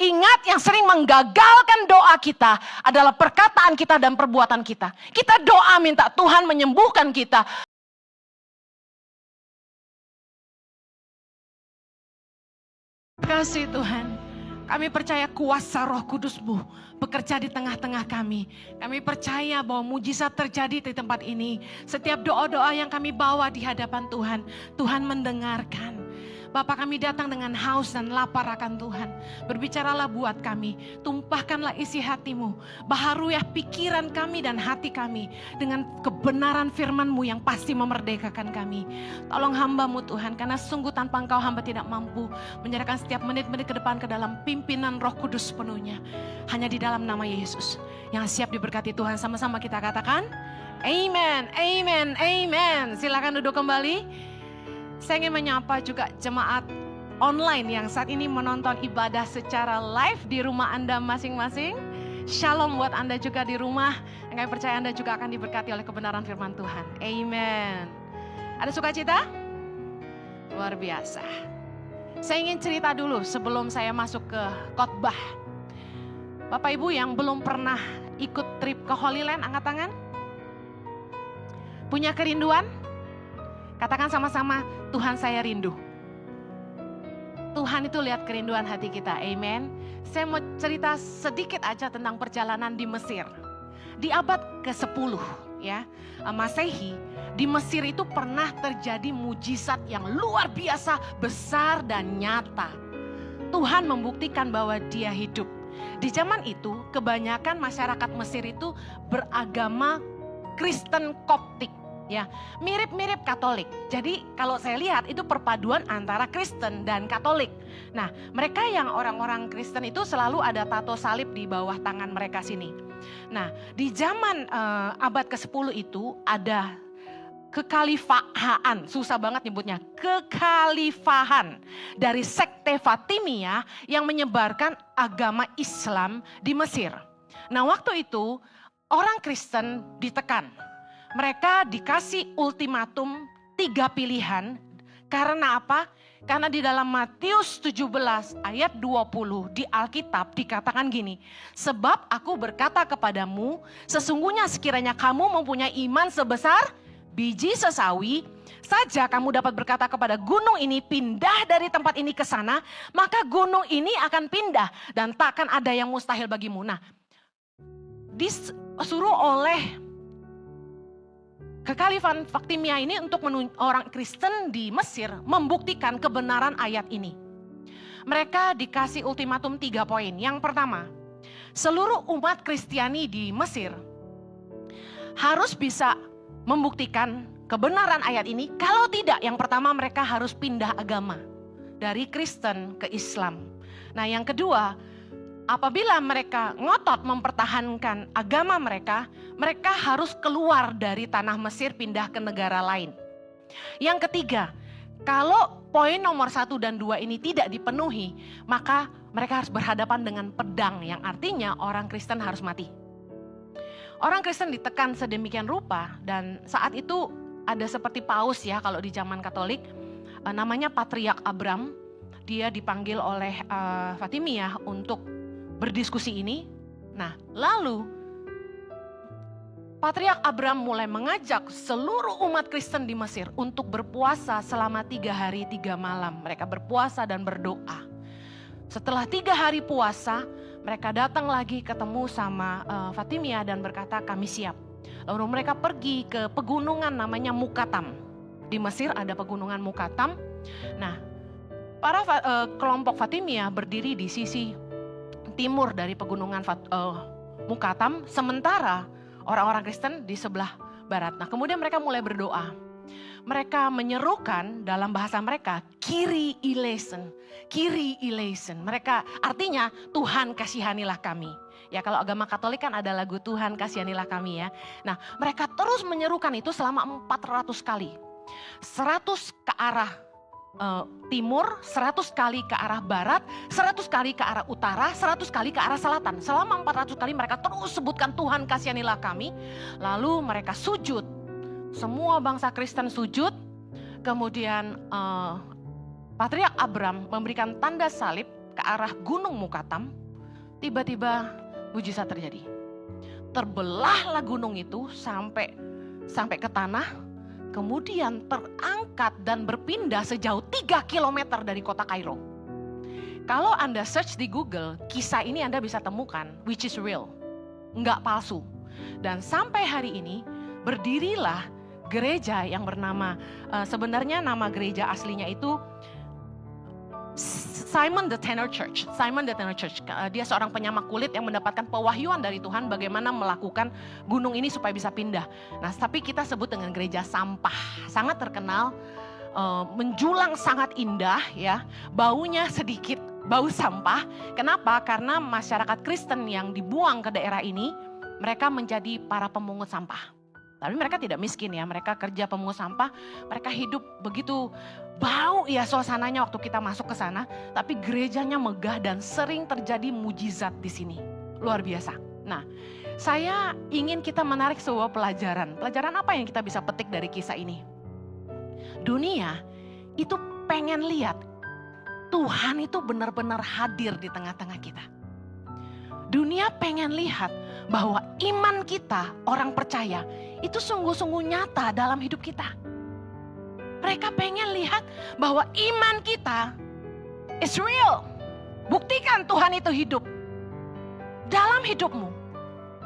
Ingat, yang sering menggagalkan doa kita adalah perkataan kita dan perbuatan kita. Kita doa minta Tuhan menyembuhkan kita. Terima kasih Tuhan. Kami percaya kuasa Roh Kudus-Mu bekerja di tengah-tengah kami. Kami percaya bahwa mujizat terjadi di tempat ini. Setiap doa-doa yang kami bawa di hadapan Tuhan, Tuhan mendengarkan. Bapak, kami datang dengan haus dan lapar akan Tuhan. Berbicaralah buat kami, tumpahkanlah isi hati-Mu. Baharuilah pikiran kami dan hati kami dengan kebenaran firman-Mu yang pasti memerdekakan kami. Tolong hamba-Mu Tuhan, karena sungguh tanpa Engkau hamba tidak mampu menyerahkan setiap menit-menit ke depan ke dalam pimpinan Roh Kudus sepenuhnya. Hanya di dalam nama Yesus yang siap diberkati Tuhan. Sama-sama kita katakan, amen, amen, amen. Silakan duduk kembali. Saya ingin menyapa juga jemaat online yang saat ini menonton ibadah secara live di rumah Anda masing-masing. Shalom buat Anda juga di rumah. Kami percaya Anda juga akan diberkati oleh kebenaran firman Tuhan. Amen. Ada sukacita? Luar biasa. Saya ingin cerita dulu sebelum saya masuk ke khotbah. Bapak Ibu yang belum pernah ikut trip ke Holy Land, angkat tangan. Punya kerinduan? Katakan sama-sama, Tuhan saya rindu. Tuhan itu lihat kerinduan hati kita, amen. Saya mau cerita sedikit aja tentang perjalanan di Mesir. Di abad ke-10 ya, Masehi, di Mesir itu pernah terjadi mujizat yang luar biasa, besar dan nyata. Tuhan membuktikan bahwa Dia hidup. Di zaman itu, kebanyakan masyarakat Mesir itu beragama Kristen Koptik. Ya, mirip-mirip Katolik. Jadi kalau saya lihat itu perpaduan antara Kristen dan Katolik. Nah, mereka yang orang-orang Kristen itu selalu ada tato salib di bawah tangan mereka sini. Nah, di zaman abad ke-10 itu ada kekhalifahan, susah banget nyebutnya, kekhalifahan dari sekte Fatimiyah yang menyebarkan agama Islam di Mesir. Nah, waktu itu orang Kristen ditekan. Mereka dikasih ultimatum 3 pilihan. Karena apa? Karena di dalam Matius 17 ayat 20 di Alkitab dikatakan gini. Sebab aku berkata kepadamu, sesungguhnya sekiranya kamu mempunyai iman sebesar biji sesawi, saja kamu dapat berkata kepada gunung ini, pindah dari tempat ini ke sana, maka gunung ini akan pindah dan takkan ada yang mustahil bagimu. Nah, disuruh oleh kekhalifahan Fatimiyah ini untuk orang Kristen di Mesir membuktikan kebenaran ayat ini. Mereka dikasih ultimatum 3 poin. Yang pertama, seluruh umat Kristiani di Mesir harus bisa membuktikan kebenaran ayat ini. Kalau tidak, yang pertama mereka harus pindah agama dari Kristen ke Islam. Nah, yang kedua, apabila mereka ngotot mempertahankan agama mereka, mereka harus keluar dari tanah Mesir pindah ke negara lain. Yang ketiga, kalau poin nomor 1 dan 2 ini tidak dipenuhi, maka mereka harus berhadapan dengan pedang yang artinya orang Kristen harus mati. Orang Kristen ditekan sedemikian rupa dan saat itu ada seperti paus ya kalau di zaman Katolik, namanya Patriark Abram. Dia dipanggil oleh Fatimiyah untuk berdiskusi ini. Nah, lalu Patriark Abram mulai mengajak seluruh umat Kristen di Mesir untuk berpuasa selama 3 hari 3 malam. Mereka berpuasa dan berdoa. Setelah 3 hari puasa, mereka datang lagi ketemu sama Fatimiyah dan berkata, kami siap. Lalu mereka pergi ke pegunungan namanya Mukatam. Di Mesir ada pegunungan Mukatam. Nah, para kelompok Fatimiyah berdiri di sisi timur dari pegunungan Mukatam, sementara orang-orang Kristen di sebelah barat. Nah, kemudian mereka mulai berdoa. Mereka menyerukan dalam bahasa mereka, Kyrie eleison, Kyrie eleison. Mereka artinya Tuhan kasihanilah kami. Ya, kalau agama Katolik kan ada lagu Tuhan kasihanilah kami ya. Nah, mereka terus menyerukan itu selama 400 kali. 100 ke arah timur, 100 kali ke arah barat, 100 kali ke arah utara, 100 kali ke arah selatan. Selama 400 kali mereka terus sebutkan Tuhan kasihanilah kami. Lalu mereka sujud. Semua bangsa Kristen sujud. Kemudian Patriark Abram memberikan tanda salib ke arah Gunung Mukatam, tiba-tiba mujizat terjadi. Terbelahlah gunung itu sampai ke tanah, kemudian terangkat dan berpindah sejauh 3 kilometer dari kota Kairo. Kalau Anda search di Google, kisah ini Anda bisa temukan, which is real, nggak palsu. Dan sampai hari ini berdirilah gereja yang bernama, sebenarnya nama gereja aslinya itu Simon the Tanner Church. Simon the Tanner Church. Dia seorang penyamak kulit yang mendapatkan pewahyuan dari Tuhan bagaimana melakukan gunung ini supaya bisa pindah. Nah, tapi kita sebut dengan gereja sampah. Sangat terkenal, menjulang sangat indah ya. Baunya sedikit bau sampah. Kenapa? Karena masyarakat Kristen yang dibuang ke daerah ini, mereka menjadi para pemungut sampah. Tapi mereka tidak miskin ya, mereka kerja pemungut sampah, mereka hidup begitu bau ya suasananya waktu kita masuk ke sana. Tapi gerejanya megah dan sering terjadi mujizat di sini, luar biasa. Nah, saya ingin kita menarik sebuah pelajaran. Pelajaran apa yang kita bisa petik dari kisah ini? Dunia itu pengen lihat Tuhan itu benar-benar hadir di tengah-tengah kita. Dunia pengen lihat bahwa iman kita, orang percaya, itu sungguh-sungguh nyata dalam hidup kita. Mereka pengen lihat bahwa iman kita is real. Buktikan Tuhan itu hidup dalam hidupmu.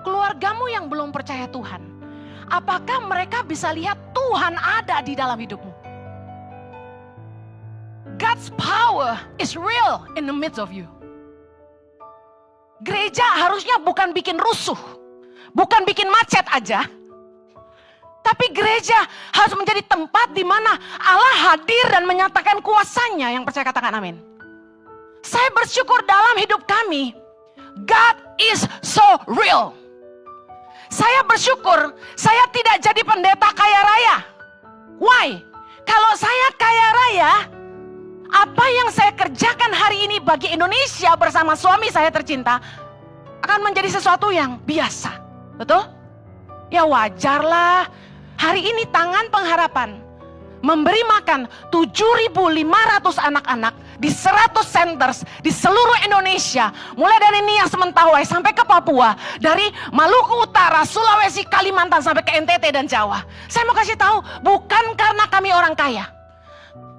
Keluargamu yang belum percaya Tuhan, apakah mereka bisa lihat Tuhan ada di dalam hidupmu? God's power is real in the midst of you. Gereja harusnya bukan bikin rusuh, bukan bikin macet aja. Tapi gereja harus menjadi tempat di mana Allah hadir dan menyatakan kuasanya. Yang percaya katakan amin. Saya bersyukur dalam hidup kami, God is so real. Saya bersyukur saya tidak jadi pendeta kaya raya. Why? Kalau saya kaya raya, apa yang saya kerjakan hari ini bagi Indonesia bersama suami saya tercinta akan menjadi sesuatu yang biasa. Betul? Ya wajarlah. Hari ini Tangan Pengharapan memberi makan 7.500 anak-anak di 100 centers di seluruh Indonesia. Mulai dari Nias Mentawai sampai ke Papua. Dari Maluku Utara, Sulawesi, Kalimantan sampai ke NTT dan Jawa. Saya mau kasih tahu, bukan karena kami orang kaya,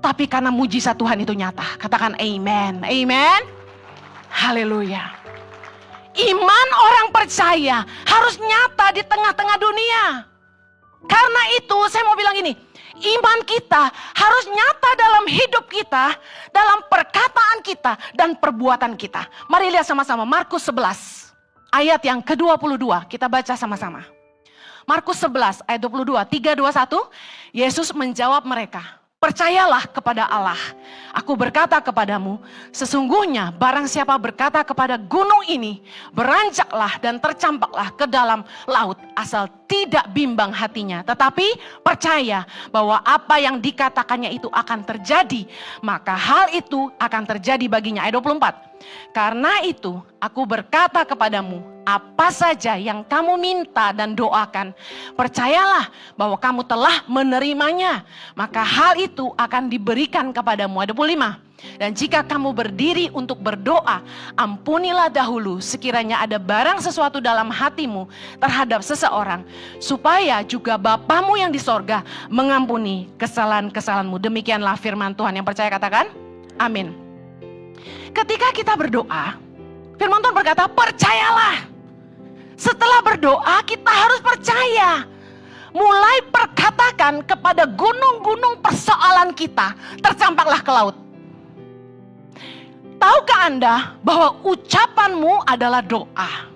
tapi karena mujizat Tuhan itu nyata. Katakan amen. Amen. Haleluya. Iman orang percaya harus nyata di tengah-tengah dunia. Karena itu saya mau bilang ini, iman kita harus nyata dalam hidup kita, dalam perkataan kita dan perbuatan kita. Mari lihat sama-sama Markus 11 ayat yang ke-22, kita baca sama-sama. Markus 11 ayat 22, 3, 2, 1. Yesus menjawab mereka, percayalah kepada Allah. Aku berkata kepadamu, sesungguhnya barang siapa berkata kepada gunung ini, beranjaklah dan tercampaklah ke dalam laut, asal tidak bimbang hatinya, tetapi percaya bahwa apa yang dikatakannya itu akan terjadi, maka hal itu akan terjadi baginya. Ayat 24. Karena itu aku berkata kepadamu, apa saja yang kamu minta dan doakan, percayalah bahwa kamu telah menerimanya, maka hal itu akan diberikan kepadamu. Ayat 25. Dan jika kamu berdiri untuk berdoa, ampunilah dahulu sekiranya ada barang sesuatu dalam hatimu terhadap seseorang, supaya juga Bapamu yang di sorga mengampuni kesalahan-kesalahanmu. Demikianlah firman Tuhan. Yang percaya katakan amin. Ketika kita berdoa, firman Tuhan berkata, percayalah. Setelah berdoa, kita harus percaya. Mulai perkatakan kepada gunung-gunung persoalan kita, tercampaklah ke laut. Tahukah Anda bahwa ucapanmu adalah doa?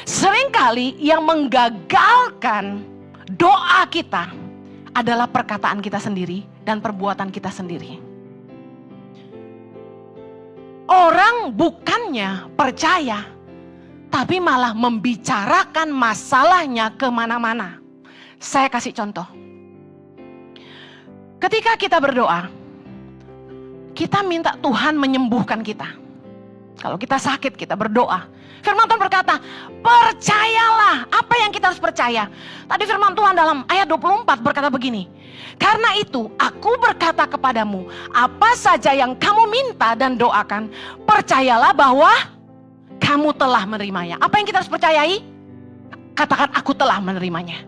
Seringkali yang menggagalkan doa kita adalah perkataan kita sendiri dan perbuatan kita sendiri. Orang bukannya percaya, tapi malah membicarakan masalahnya kemana-mana. Saya kasih contoh. Ketika kita berdoa, kita minta Tuhan menyembuhkan kita. Kalau kita sakit, kita berdoa. Firman Tuhan berkata, percayalah. Apa yang kita harus percaya? Tadi firman Tuhan dalam ayat 24 berkata begini, Karena itu aku berkata kepadamu, apa saja yang kamu minta dan doakan, percayalah bahwa kamu telah menerimanya. Apa yang kita harus percayai? Katakan, aku telah menerimanya.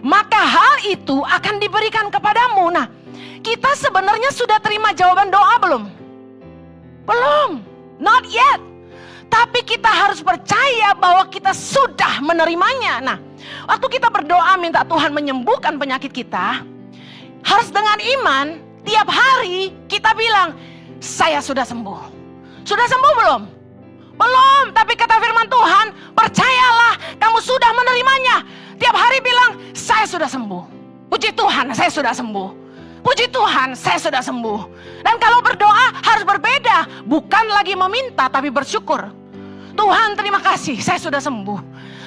Maka hal itu akan diberikan kepadamu. Nah, kita sebenarnya sudah terima jawaban doa belum? Belum, not yet. Tapi kita harus percaya bahwa kita sudah menerimanya. Nah, waktu kita berdoa minta Tuhan menyembuhkan penyakit kita, harus dengan iman. Tiap hari kita bilang, saya sudah sembuh. Sudah sembuh belum? Belum, tapi kata firman Tuhan, percayalah kamu sudah menerimanya. Tiap hari bilang, saya sudah sembuh. Puji Tuhan, saya sudah sembuh. Puji Tuhan, saya sudah sembuh. Dan kalau berdoa harus berbeda. Bukan lagi meminta, tapi bersyukur. Tuhan terima kasih, saya sudah sembuh.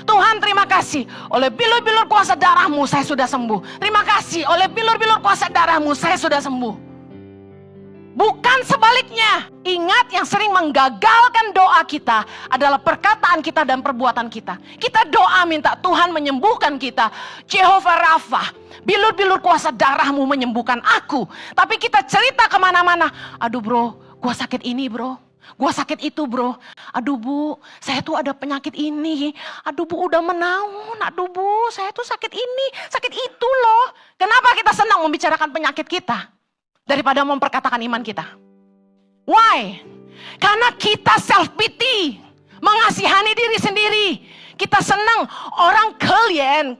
Tuhan terima kasih, oleh bilur-bilur kuasa darahmu saya sudah sembuh. Terima kasih, oleh bilur-bilur kuasa darahmu saya sudah sembuh. Bukan sebaliknya. Ingat, yang sering menggagalkan doa kita adalah perkataan kita dan perbuatan kita. Kita doa minta Tuhan menyembuhkan kita. Jehovah Rafa, bilur-bilur kuasa darahmu menyembuhkan aku. Tapi kita cerita kemana-mana. Aduh bro, gua sakit ini bro. Gua sakit itu bro. Aduh bu, saya tuh ada penyakit ini. Aduh bu, udah menaun. Aduh bu, saya tuh sakit ini, sakit itu loh. Kenapa kita senang membicarakan penyakit kita daripada memperkatakan iman kita? Why? Karena kita self pity, mengasihani diri sendiri. Kita senang orang kalian,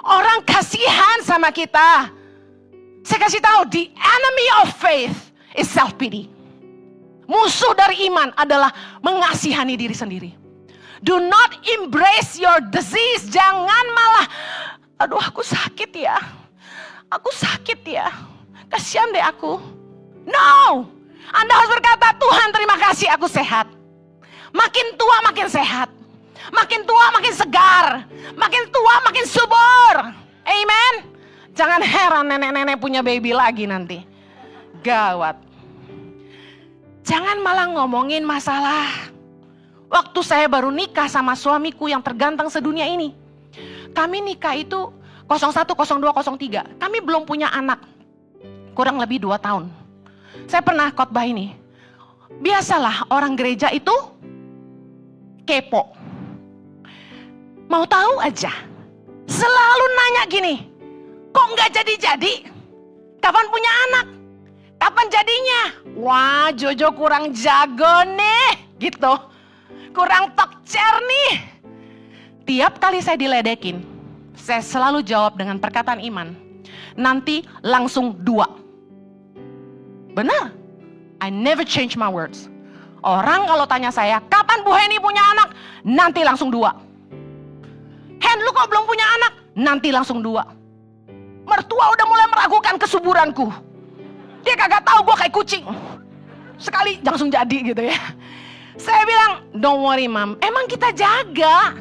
orang kasihan sama kita. Saya kasih tahu, the enemy of faith is self pity. Musuh dari iman adalah mengasihani diri sendiri. Do not embrace your disease. Jangan malah, aduh aku sakit ya. Aku sakit ya. Kasihan deh aku. No. Anda harus berkata, Tuhan terima kasih aku sehat. Makin tua makin sehat. Makin tua makin segar. Makin tua makin subur. Amen. Jangan heran nenek-nenek punya baby lagi nanti. Gawat. Jangan malah ngomongin masalah. Waktu saya baru nikah sama suamiku yang terganteng sedunia ini. Kami nikah itu 01, 02, 03. Kami belum punya anak. Kurang lebih 2 tahun. Saya pernah khotbah ini. Biasalah orang gereja itu kepo. Mau tahu aja. Selalu nanya gini. Kok nggak jadi-jadi? Kapan punya anak? Kapan jadinya? Wah, Jojo kurang jago nih. Gitu. Kurang tokcer nih. Tiap kali saya diledekin, saya selalu jawab dengan perkataan iman. Nanti langsung 2. Benar. I never change my words. Orang kalau tanya saya, kapan Bu Heni punya anak? Nanti langsung 2. Hen, lu kok belum punya anak? Nanti langsung 2. Mertua udah mulai meragukan kesuburanku. Dia kagak tahu gue kayak kucing. Sekali langsung jadi gitu ya. Saya bilang, don't worry mam. Emang kita jaga.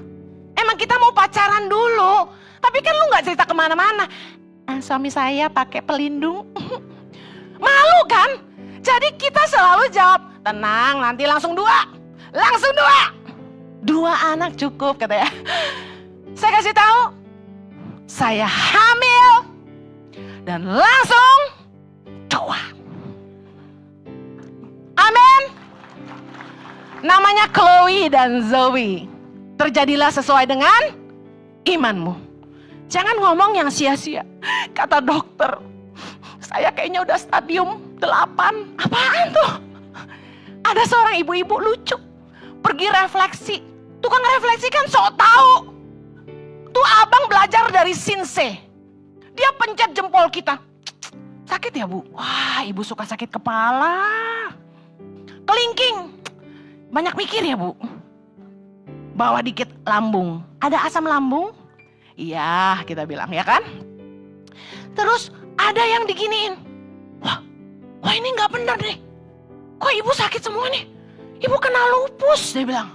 Emang kita mau pacaran dulu. Tapi kan lu gak cerita kemana-mana. Suami saya pakai pelindung. Malu kan? Jadi kita selalu jawab, tenang nanti langsung 2. Langsung 2. 2 anak cukup katanya. Saya kasih tahu, saya hamil. Dan langsung 2. Amin. Namanya Chloe dan Zoe. Terjadilah sesuai dengan imanmu. Jangan ngomong yang sia-sia. Kata dokter, saya kayaknya udah stadium 8. Apaan tuh? Ada seorang ibu-ibu lucu. Pergi refleksi. Tukang refleksi kan sok tahu. Tuh abang belajar dari Sinse. Dia pencet jempol kita. Sakit ya bu? Wah ibu suka sakit kepala. Kelingking. Banyak mikir ya bu? Bawa dikit lambung. Ada asam lambung? Iya kita bilang ya kan? Terus ada yang diginiin. Wah ini gak benar deh. Kok ibu sakit semua nih? Ibu kena lupus dia bilang.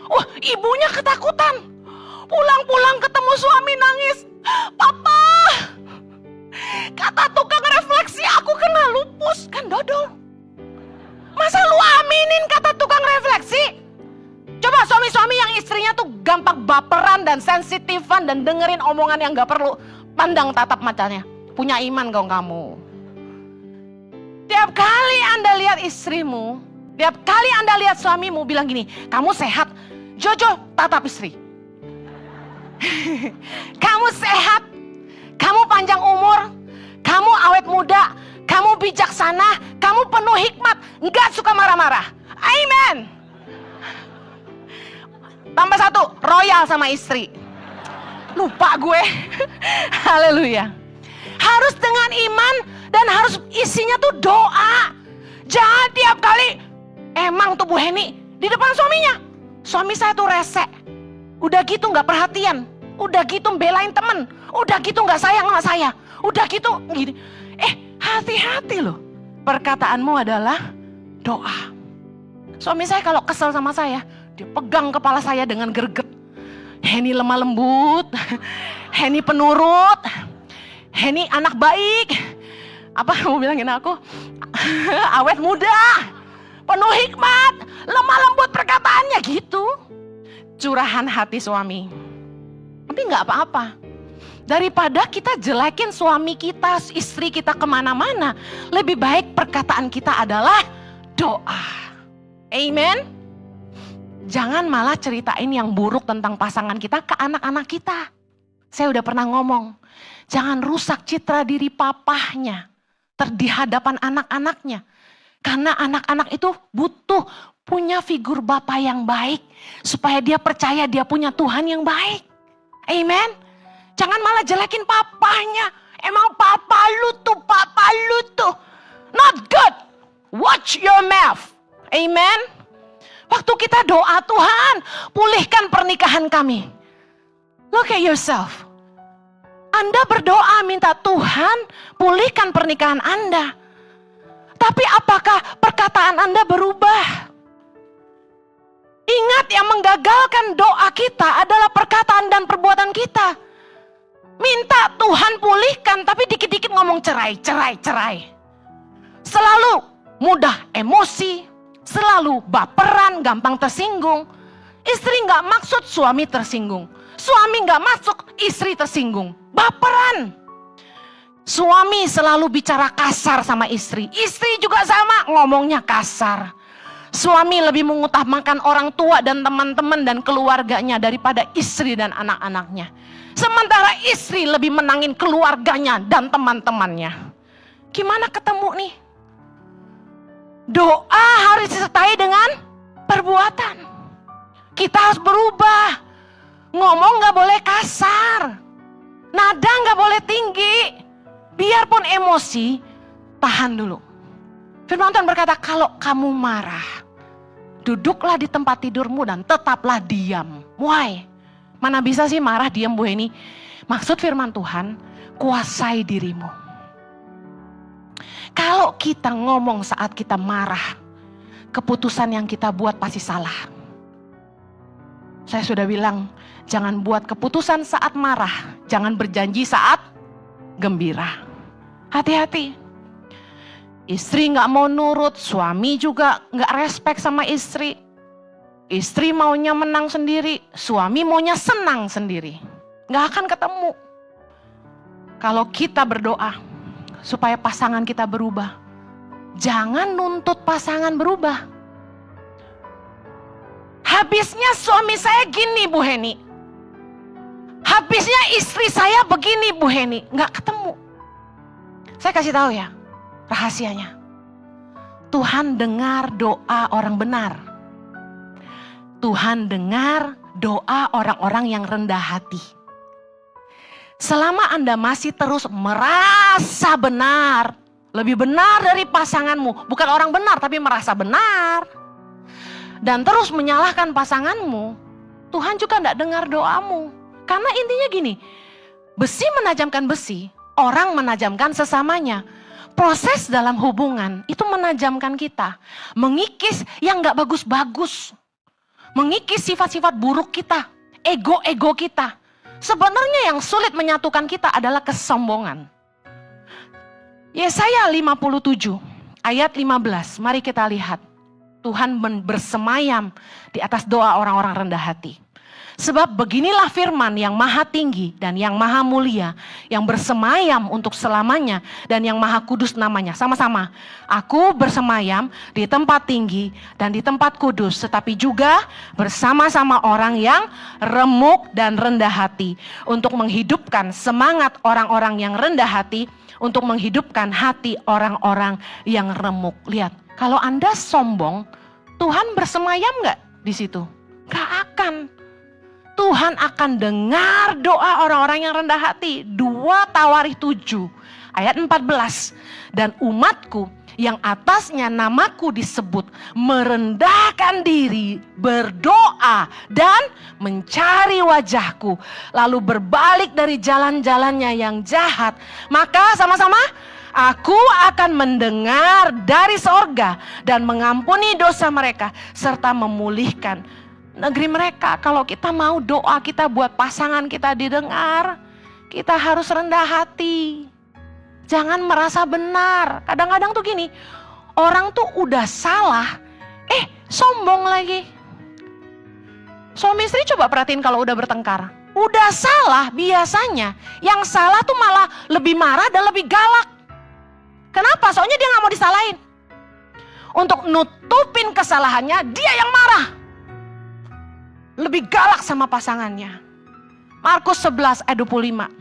Wah ibunya ketakutan. Pulang-pulang ketemu suami nangis. Papa. Kata tukang refleksi aku kena lupus. Kan dodol. Masa lu aminin kata tukang refleksi? Coba suami-suami yang istrinya tuh gampang baperan dan sensitifan dan dengerin omongan yang gak perlu. Pandang tatap matanya. Punya iman dong kamu. Tiap kali Anda lihat istrimu, tiap kali Anda lihat suamimu bilang gini, kamu sehat, Jojo tatap istri. Kamu sehat, kamu panjang umur, kamu awet muda, kamu bijaksana, kamu penuh hikmat, nggak suka marah-marah. Amen. Tambah satu, royal sama istri. Lupa gue. Haleluya. Harus dengan iman dan harus isinya tuh doa. Jangan tiap kali, emang tuh Bu Heni di depan suaminya. Suami saya tuh rese. Udah gitu gak perhatian. Udah gitu belain temen. Udah gitu gak sayang sama saya. Udah gitu gini. Hati-hati loh. Perkataanmu adalah doa. Suami saya kalau kesel sama saya, dia pegang kepala saya dengan greget. Heni lemah lembut, Heni penurut, Heni anak baik. Apa mau bilangin aku? Awet muda, penuh hikmat, lemah lembut perkataannya gitu. Curahan hati suami. Tapi gak apa-apa. Daripada kita jelekin suami kita, istri kita kemana-mana, lebih baik perkataan kita adalah doa. Amen. Jangan malah ceritain yang buruk tentang pasangan kita ke anak-anak kita. Saya udah pernah ngomong, jangan rusak citra diri papahnya di hadapan anak-anaknya. Karena anak-anak itu butuh punya figur bapak yang baik, supaya dia percaya dia punya Tuhan yang baik. Amen. Jangan malah jelekin papahnya. Emang papa lu tuh. Not good. Watch your mouth. Amen. Waktu kita doa, Tuhan, pulihkan pernikahan kami. Look at yourself. Anda berdoa minta Tuhan pulihkan pernikahan Anda. Tapi apakah perkataan Anda berubah? Ingat, yang menggagalkan doa kita adalah perkataan dan perbuatan kita. Minta Tuhan pulihkan, tapi dikit-dikit ngomong cerai. Selalu mudah emosi, selalu baperan, gampang tersinggung. Istri gak maksud, suami tersinggung. Suami gak masuk, istri tersinggung. Baperan. Suami selalu bicara kasar sama istri. Istri juga sama, ngomongnya kasar. Suami lebih mengutamakan orang tua dan teman-teman dan keluarganya daripada istri dan anak-anaknya. Sementara istri lebih menangin keluarganya dan teman-temannya. Gimana ketemu nih? Doa harus disertai dengan perbuatan. Kita harus berubah. Ngomong gak boleh kasar. Nada gak boleh tinggi. Biarpun emosi, tahan dulu. Firman Tuhan berkata, kalau kamu marah, duduklah di tempat tidurmu dan tetaplah diam. Why? Mana bisa sih marah diam, Bu Heni? Maksud firman Tuhan, kuasai dirimu. Kalau kita ngomong saat kita marah, keputusan yang kita buat pasti salah. Saya sudah bilang, jangan buat keputusan saat marah, jangan berjanji saat gembira. Hati-hati. Istri gak mau nurut, suami juga gak respect sama istri. Istri maunya menang sendiri, suami maunya senang sendiri. Gak akan ketemu. Kalau kita berdoa supaya pasangan kita berubah, jangan nuntut pasangan berubah. Habisnya suami saya gini, Bu Heni. Habisnya istri saya begini, Bu Heni. Gak ketemu. Saya kasih tahu ya, rahasianya. Tuhan dengar doa orang benar. Tuhan dengar doa orang-orang yang rendah hati. Selama Anda masih terus merasa benar, lebih benar dari pasanganmu, bukan orang benar tapi merasa benar, dan terus menyalahkan pasanganmu, Tuhan juga tidak dengar doamu. Karena intinya gini, besi menajamkan besi, orang menajamkan sesamanya. Proses dalam hubungan itu menajamkan kita, mengikis yang gak bagus-bagus, mengikis sifat-sifat buruk kita, ego-ego kita. Sebenarnya yang sulit menyatukan kita adalah kesombongan. Yesaya 57 ayat 15, mari kita lihat. Tuhan bersemayam di atas doa orang-orang rendah hati. Sebab beginilah firman yang maha tinggi dan yang maha mulia, yang bersemayam untuk selamanya dan yang maha kudus namanya. Sama-sama, aku bersemayam di tempat tinggi dan di tempat kudus, tetapi juga bersama-sama orang yang remuk dan rendah hati, untuk menghidupkan semangat orang-orang yang rendah hati, untuk menghidupkan hati orang-orang yang remuk. Lihat, kalau Anda sombong, Tuhan bersemayam gak di situ? Gak akan. Tuhan akan dengar doa orang-orang yang rendah hati. 2 Tawarikh 7 ayat 14. Dan umatku yang atasnya namaku disebut merendahkan diri, berdoa dan mencari wajahku, lalu berbalik dari jalan-jalannya yang jahat, maka sama-sama aku akan mendengar dari sorga dan mengampuni dosa mereka serta memulihkan negeri mereka. Kalau kita mau doa kita buat pasangan kita didengar, kita harus rendah hati. Jangan merasa benar. Kadang-kadang tuh gini, orang tuh udah salah, sombong lagi. Suami istri coba perhatiin kalau udah bertengkar. Udah salah, biasanya yang salah tuh malah lebih marah dan lebih galak. Kenapa? Soalnya dia gak mau disalahin. Untuk nutupin kesalahannya, dia yang marah. Lebih galak sama pasangannya. Markus 11 ayat 25.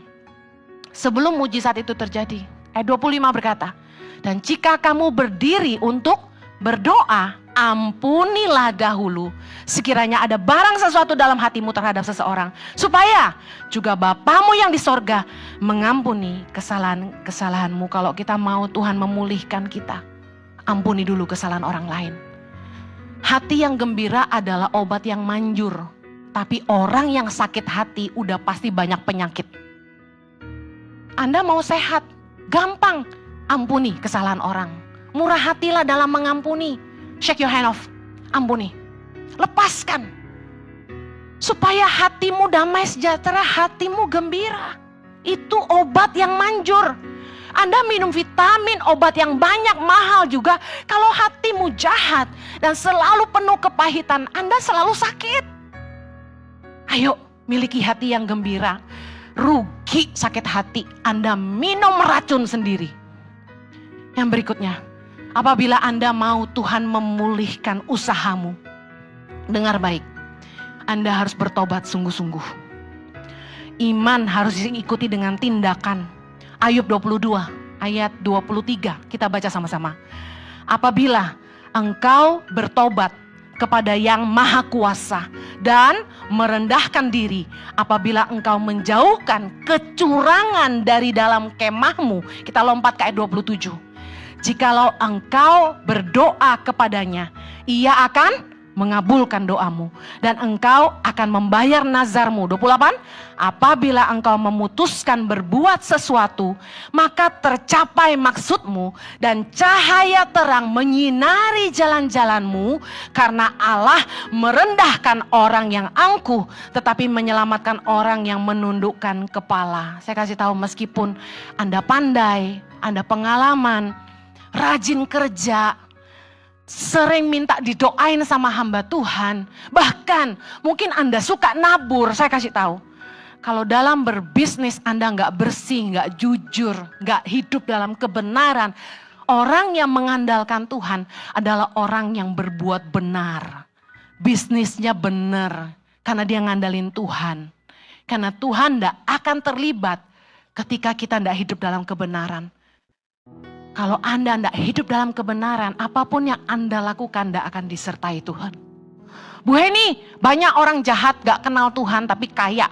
Sebelum mujizat itu terjadi, ayat 25 berkata, dan jika kamu berdiri untuk berdoa, ampunilah dahulu sekiranya ada barang sesuatu dalam hatimu terhadap seseorang, supaya juga Bapamu yang di sorga mengampuni kesalahan-kesalahanmu. Kalau kita mau Tuhan memulihkan kita, ampuni dulu kesalahan orang lain. Hati yang gembira adalah obat yang manjur. Tapi orang yang sakit hati udah pasti banyak penyakit. Anda mau sehat, gampang, ampuni kesalahan orang. Murah hatilah dalam mengampuni. Shake your hand off, ampuni. Lepaskan. Supaya hatimu damai sejahtera, hatimu gembira. Itu obat yang manjur. Anda minum vitamin, obat yang banyak, mahal juga. Kalau hatimu jahat dan selalu penuh kepahitan, Anda selalu sakit. Ayo, miliki hati yang gembira. Rugi sakit hati, Anda minum racun sendiri. Yang berikutnya, apabila Anda mau Tuhan memulihkan usahamu, dengar baik, Anda harus bertobat sungguh-sungguh. Iman harus diikuti dengan tindakan. Ayub 22 ayat 23, kita baca sama-sama. Apabila engkau bertobat kepada yang maha kuasa dan merendahkan diri, apabila engkau menjauhkan kecurangan dari dalam kemahmu, kita lompat ke ayat 27. Jikalau engkau berdoa kepadanya, ia akan mengabulkan doamu dan engkau akan membayar nazarmu. 28. Apabila engkau memutuskan berbuat sesuatu, maka tercapai maksudmu dan cahaya terang menyinari jalan-jalanmu, karena Allah merendahkan orang yang angkuh tetapi menyelamatkan orang yang menundukkan kepala. Saya kasih tahu, meskipun Anda pandai, Anda pengalaman, rajin kerja, sering minta didoain sama hamba Tuhan, bahkan mungkin Anda suka nabur, saya kasih tahu, kalau dalam berbisnis Anda nggak bersih, nggak jujur, nggak hidup dalam kebenaran, orang yang mengandalkan Tuhan adalah orang yang berbuat benar, bisnisnya benar, karena dia ngandalin Tuhan, karena Tuhan nggak akan terlibat ketika kita nggak hidup dalam kebenaran. Kalau Anda tidak hidup dalam kebenaran, apapun yang Anda lakukan tidak akan disertai Tuhan. Bu Heni, banyak orang jahat gak kenal Tuhan tapi kaya.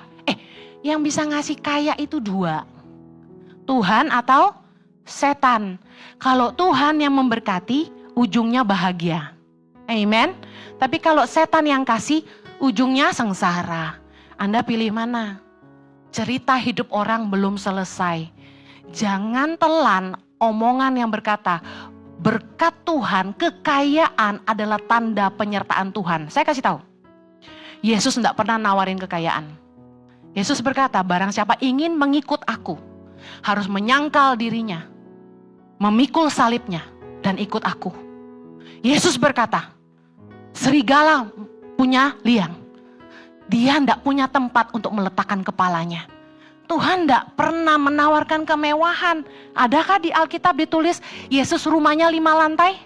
Yang bisa ngasih kaya itu 2. Tuhan atau setan. Kalau Tuhan yang memberkati, ujungnya bahagia. Amen. Tapi kalau setan yang kasih, ujungnya sengsara. Anda pilih mana? Cerita hidup orang belum selesai. Jangan telan omongan yang berkata, berkat Tuhan, kekayaan adalah tanda penyertaan Tuhan. Saya kasih tahu, Yesus tidak pernah nawarin kekayaan. Yesus berkata, barang siapa ingin mengikut aku, harus menyangkal dirinya, memikul salibnya, dan ikut aku. Yesus berkata, serigala punya liang, dia tidak punya tempat untuk meletakkan kepalanya. Tuhan tidak pernah menawarkan kemewahan. Adakah di Alkitab ditulis Yesus rumahnya 5 lantai?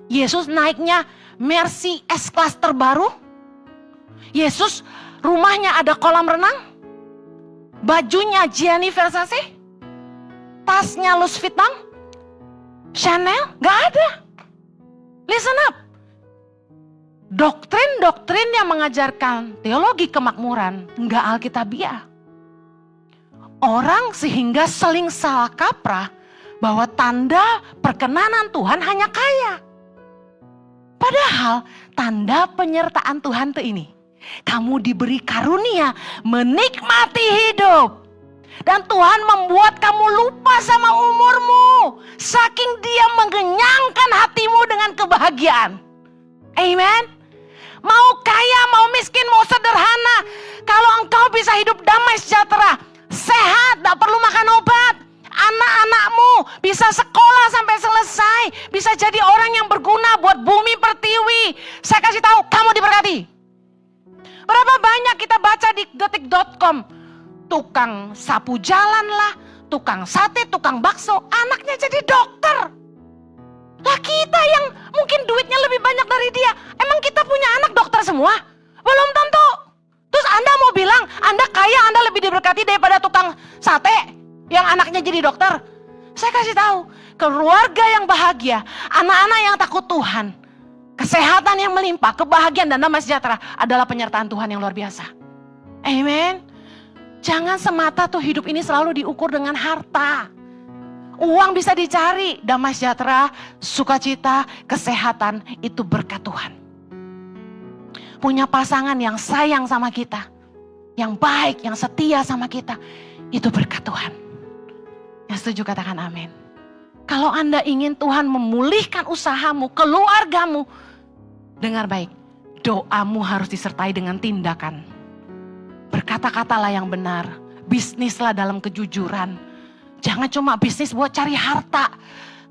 Yesus naiknya Mercy S-Class terbaru? Yesus rumahnya ada kolam renang? Bajunya Gianni Versace? Tasnya Louis Vuitton? Chanel? Gak ada. Listen up. Doktrin-doktrin yang mengajarkan teologi kemakmuran enggak alkitabiah. Orang sehingga saling salah kaprah bahwa tanda perkenanan Tuhan hanya kaya. Padahal tanda penyertaan Tuhan itu ini. Kamu diberi karunia menikmati hidup. Dan Tuhan membuat kamu lupa sama umurmu. Saking dia mengenyangkan hatimu dengan kebahagiaan. Amen. Mau kaya, mau miskin, mau sederhana. Kalau engkau bisa hidup damai sejahtera, sehat, gak perlu makan obat. Anak-anakmu bisa sekolah sampai selesai. Bisa jadi orang yang berguna buat bumi pertiwi. Saya kasih tahu, kamu diberkati. Berapa banyak kita baca di detik.com. Tukang sapu jalan lah, tukang sate, tukang bakso, anaknya jadi dokter. Lah kita yang mungkin duitnya lebih banyak dari dia, emang kita punya anak dokter semua? Belum tentu. Terus Anda mau bilang, Anda kaya, Anda lebih diberkati daripada tukang sate yang anaknya jadi dokter? Saya kasih tahu, keluarga yang bahagia, anak-anak yang takut Tuhan, kesehatan yang melimpah, kebahagiaan dan damai sejahtera adalah penyertaan Tuhan yang luar biasa. Amen. Jangan semata tuh hidup ini selalu diukur dengan harta. Uang bisa dicari, damai sejahtera, sukacita, kesehatan itu berkat Tuhan. Punya pasangan yang sayang sama kita, yang baik, yang setia sama kita, itu berkat Tuhan. Yang setuju katakan amin. Kalau Anda ingin Tuhan memulihkan usahamu, keluargamu, dengar baik, doamu harus disertai dengan tindakan. Berkata-katalah yang benar, bisnislah dalam kejujuran. Jangan cuma bisnis buat cari harta,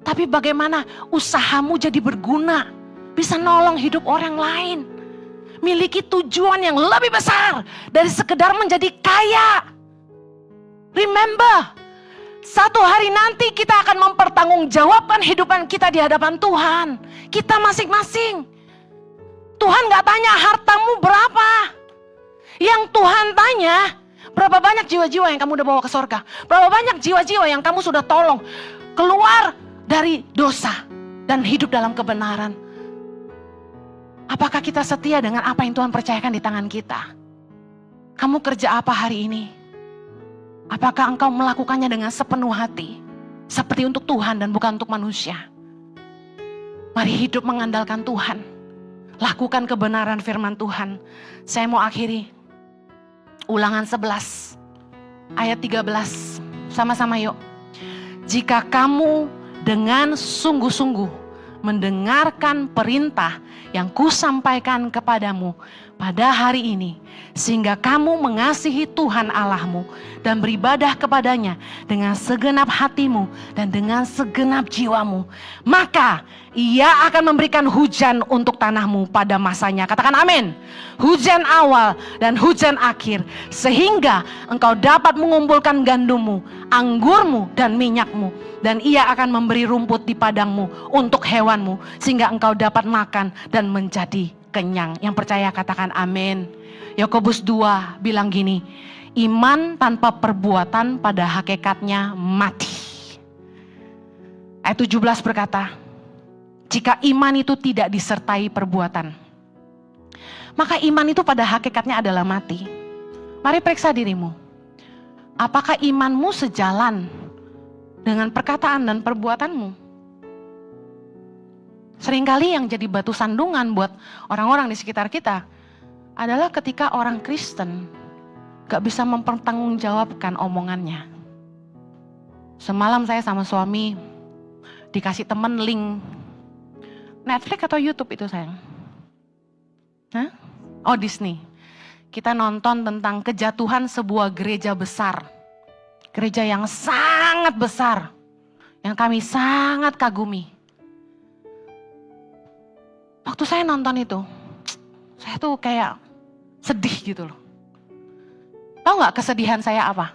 tapi bagaimana usahamu jadi berguna, bisa nolong hidup orang lain. Miliki tujuan yang lebih besar dari sekedar menjadi kaya. Remember, satu hari nanti kita akan mempertanggungjawabkan hidupan kita di hadapan Tuhan. Kita masing-masing. Tuhan gak tanya hartamu berapa. Yang Tuhan tanya, berapa banyak jiwa-jiwa yang kamu udah bawa ke surga? Berapa banyak jiwa-jiwa yang kamu sudah tolong keluar dari dosa dan hidup dalam kebenaran? Apakah kita setia dengan apa yang Tuhan percayakan di tangan kita? Kamu kerja apa hari ini? Apakah engkau melakukannya dengan sepenuh hati? Seperti untuk Tuhan dan bukan untuk manusia. Mari hidup mengandalkan Tuhan. Lakukan kebenaran firman Tuhan. Saya mau akhiri. Ulangan 11 ayat 13. Sama-sama yuk. Jika kamu dengan sungguh-sungguh mendengarkan perintah yang kusampaikan kepadamu pada hari ini, sehingga kamu mengasihi Tuhan Allahmu dan beribadah kepadanya dengan segenap hatimu dan dengan segenap jiwamu, maka Ia akan memberikan hujan untuk tanahmu pada masanya. Katakan amin. Hujan awal dan hujan akhir, sehingga engkau dapat mengumpulkan gandummu, anggurmu dan minyakmu, dan Ia akan memberi rumput di padangmu untuk hewanmu, sehingga engkau dapat makan dan menjadi kenyang. Yang percaya katakan amin. Yakobus 2 bilang gini, iman tanpa perbuatan pada hakikatnya mati. Ayat 17 berkata, jika iman itu tidak disertai perbuatan, maka iman itu pada hakikatnya adalah mati. Mari periksa dirimu. Apakah imanmu sejalan dengan perkataan dan perbuatanmu? Seringkali yang jadi batu sandungan buat orang-orang di sekitar kita adalah ketika orang Kristen gak bisa mempertanggungjawabkan omongannya. Semalam saya sama suami dikasih temen link Netflix atau YouTube itu sayang? Hah? Oh Disney. Kita nonton tentang kejatuhan sebuah gereja besar. Gereja yang sangat besar. Yang kami sangat kagumi. Waktu saya nonton itu, saya tuh kayak sedih gitu loh. Tahu gak kesedihan saya apa?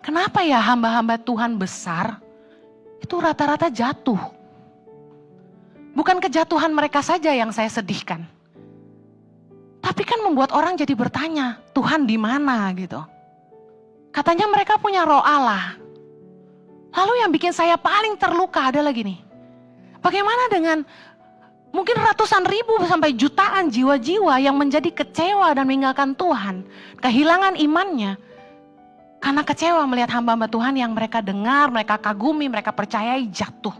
Kenapa ya hamba-hamba Tuhan besar itu rata-rata jatuh? Bukan kejatuhan mereka saja yang saya sedihkan. Tapi kan membuat orang jadi bertanya, Tuhan di mana gitu. Katanya mereka punya roh Allah. Lalu yang bikin saya paling terluka adalah gini. Bagaimana dengan mungkin ratusan ribu sampai jutaan jiwa-jiwa yang menjadi kecewa dan meninggalkan Tuhan. Kehilangan imannya. Karena kecewa melihat hamba-hamba Tuhan yang mereka dengar, mereka kagumi, mereka percayai jatuh.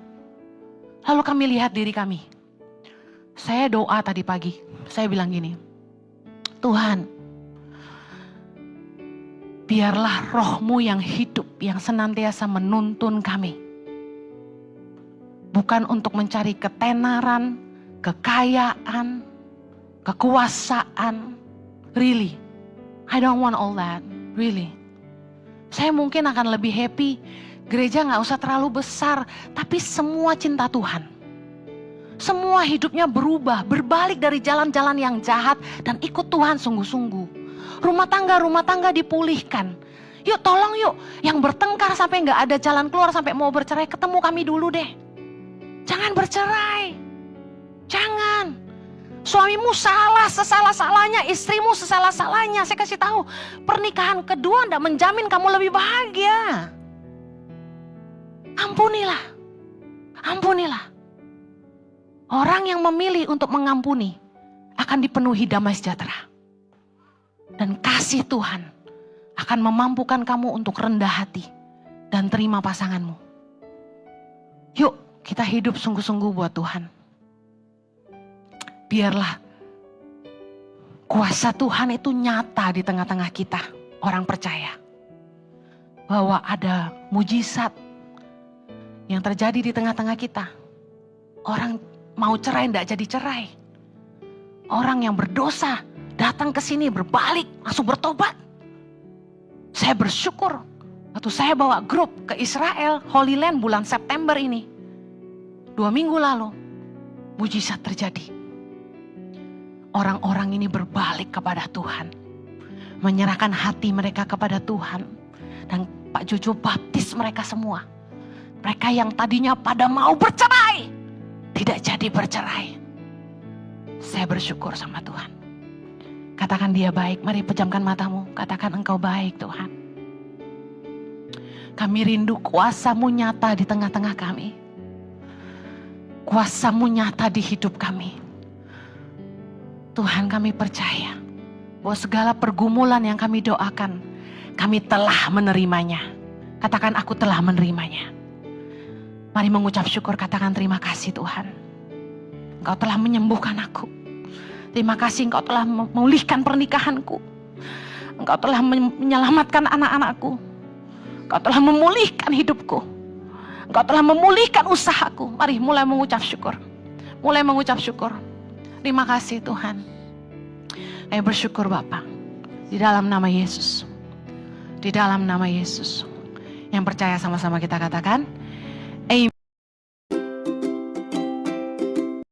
Lalu kami lihat diri kami. Saya doa tadi pagi, saya bilang gini, Tuhan, biarlah roh-Mu yang hidup, yang senantiasa menuntun kami. Bukan untuk mencari ketenaran, kekayaan, kekuasaan. Really, I don't want all that, really. Saya mungkin akan lebih happy, gereja gak usah terlalu besar, tapi semua cinta Tuhan. Semua hidupnya berubah, berbalik dari jalan-jalan yang jahat dan ikut Tuhan sungguh-sungguh. Rumah tangga dipulihkan. Yuk tolong yuk, yang bertengkar sampai gak ada jalan keluar, sampai mau bercerai, ketemu kami dulu deh. Jangan bercerai, jangan. Suamimu salah sesalah-salahnya, istrimu sesalah-salahnya. Saya kasih tahu, pernikahan kedua tidak menjamin kamu lebih bahagia. Ampunilah, ampunilah. Orang yang memilih untuk mengampuni akan dipenuhi damai sejahtera. Dan kasih Tuhan akan memampukan kamu untuk rendah hati dan terima pasanganmu. Yuk kita hidup sungguh-sungguh buat Tuhan. Biarlah kuasa Tuhan itu nyata di tengah-tengah kita, orang percaya. Bahwa ada mujizat yang terjadi di tengah-tengah kita. Orang mau cerai tidak jadi cerai. Orang yang berdosa datang ke sini berbalik, langsung bertobat. Saya bersyukur waktu saya bawa grup ke Israel, Holy Land bulan September ini. 2 minggu lalu, mujizat terjadi. Orang-orang ini berbalik kepada Tuhan. Menyerahkan hati mereka kepada Tuhan. Dan Pak Jojo baptis mereka semua. Mereka yang tadinya pada mau bercerai, tidak jadi bercerai. Saya bersyukur sama Tuhan. Katakan Dia baik, mari pejamkan matamu. Katakan Engkau baik Tuhan. Kami rindu kuasa-Mu nyata di tengah-tengah kami. Kuasa-Mu nyata di hidup kami. Tuhan, kami percaya bahwa segala pergumulan yang kami doakan, kami telah menerimanya. Katakan aku telah menerimanya. Mari mengucap syukur, katakan terima kasih Tuhan. Engkau telah menyembuhkan aku. Terima kasih Engkau telah memulihkan pernikahanku. Engkau telah menyelamatkan anak-anakku. Engkau telah memulihkan hidupku. Engkau telah memulihkan usahaku. Mari mulai mengucap syukur. Mulai mengucap syukur. Terima kasih Tuhan. Saya bersyukur Bapa. Di dalam nama Yesus. Di dalam nama Yesus. Yang percaya sama-sama kita katakan.